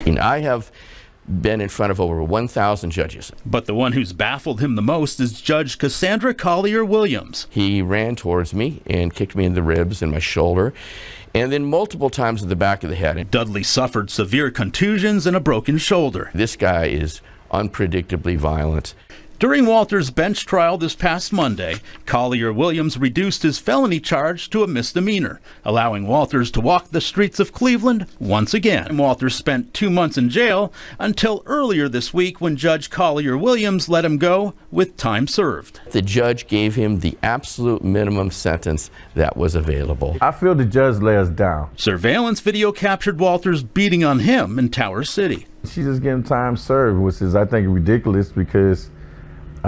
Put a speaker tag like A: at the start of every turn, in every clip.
A: And I have been in front of over 1,000 judges.
B: But the one who's baffled him the most is Judge Cassandra Collier-Williams.
A: He ran towards me and kicked me in the ribs and my shoulder, and then multiple times in the back of the head.
B: Dudley suffered severe contusions and a broken shoulder.
A: This guy is unpredictably violent.
B: During Walter's bench trial this past Monday, Collier-Williams reduced his felony charge to a misdemeanor, allowing Walters to walk the streets of Cleveland once again. Walters spent 2 months in jail until earlier this week when Judge Collier-Williams let him go with time served.
A: The judge gave him the absolute minimum sentence that was available.
C: I feel the judge let us down.
B: Surveillance video captured Walters beating on him in Tower City.
C: She just gave him time served, which is, I think, ridiculous because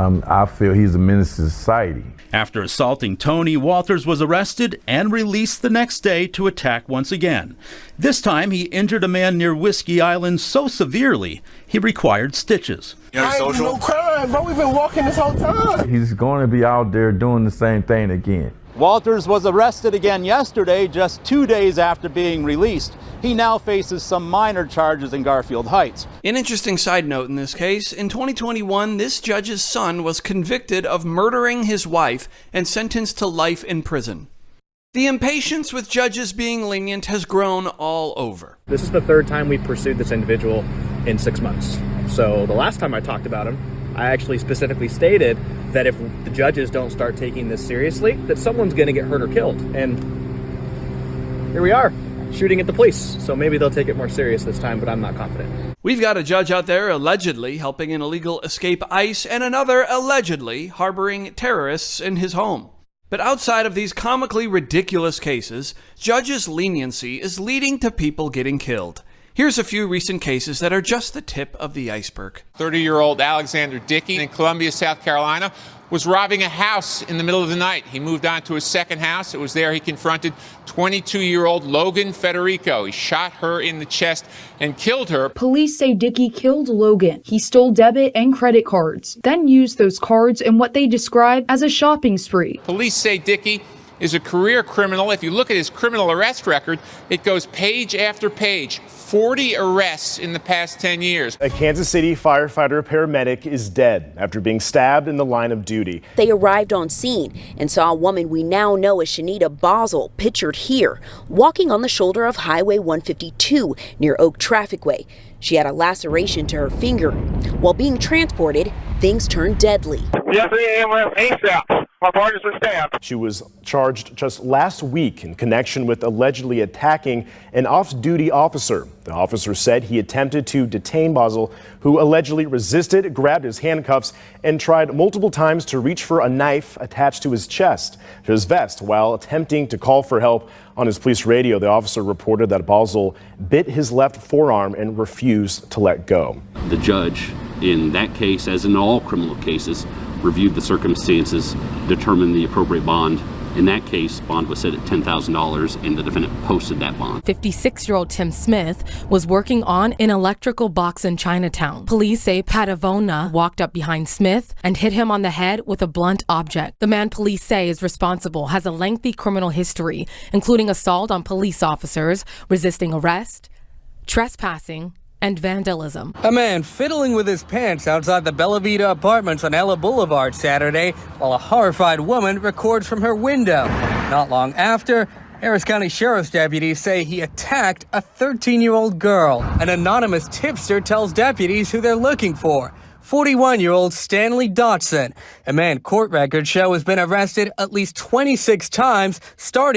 C: I feel he's a menace to society.
B: After assaulting Tony, Walters was arrested and released the next day to attack once again. This time, he injured a man near Whiskey Island so severely, he required stitches.
D: I ain't do no crime, bro. We've been walking this whole time.
C: He's going to be out there doing the same thing again.
E: Walters was arrested again yesterday, just 2 days after being released. He now faces some minor charges in Garfield Heights.
F: An interesting side note in this case, in 2021, this judge's son was convicted of murdering his wife and sentenced to life in prison. The impatience with judges being lenient has grown all over.
G: This is the third time we've pursued this individual in 6 months. So the last time I talked about him, I actually specifically stated that if the judges don't start taking this seriously, that someone's going to get hurt or killed. And here we are, shooting at the police. So maybe they'll take it more serious this time, but I'm not confident.
F: We've got a judge out there allegedly helping an illegal escape ICE and another allegedly harboring terrorists in his home. But outside of these comically ridiculous cases, judges' leniency is leading to people getting killed. Here's a few recent cases that are just the tip of the iceberg.
H: 30-year-old Alexander Dickey in Columbia, South Carolina, was robbing a house in the middle of the night. He moved on to his second house. It was there he confronted 22-year-old Logan Federico. He shot her in the chest and killed her.
I: Police say Dickey killed Logan. He stole debit and credit cards, then used those cards in what they describe as a shopping spree.
H: Police say Dickey is a career criminal. If you look at his criminal arrest record, it goes page after page. 40 arrests in the past 10 years.
J: A Kansas City firefighter paramedic is dead after being stabbed in the line of duty.
K: They arrived on scene and saw a woman we now know as Shanita Basel, pictured here, walking on the shoulder of Highway 152 near Oak Trafficway. She had a laceration to her finger. While being transported, things turned deadly.
D: Yes, ASAP. My partners were stabbed.
J: She was charged just last week in connection with allegedly attacking an off-duty officer. The officer said he attempted to detain Basel, who allegedly resisted, grabbed his handcuffs, and tried multiple times to reach for a knife attached to his chest, to his vest, while attempting to call for help. On his police radio, the officer reported that Basel bit his left forearm and refused to let go.
L: The judge, in that case, as in all criminal cases, reviewed the circumstances, determined the appropriate bond. In that case, bond was set at $10,000 and the defendant posted that bond.
M: 56-year-old Tim Smith was working on an electrical box in Chinatown. Police say Patavona walked up behind Smith and hit him on the head with a blunt object. The man police say is responsible has a lengthy criminal history, including assault on police officers, resisting arrest, trespassing, and vandalism.
N: A man fiddling with his pants outside the Bella Vita Apartments on Ella Boulevard Saturday, while a horrified woman records from her window. Not long after, Harris County Sheriff's deputies say he attacked a 13-year-old girl. An anonymous tipster tells deputies who they're looking for. 41-year-old Stanley Dotson. A man court records show has been arrested at least 26 times, starting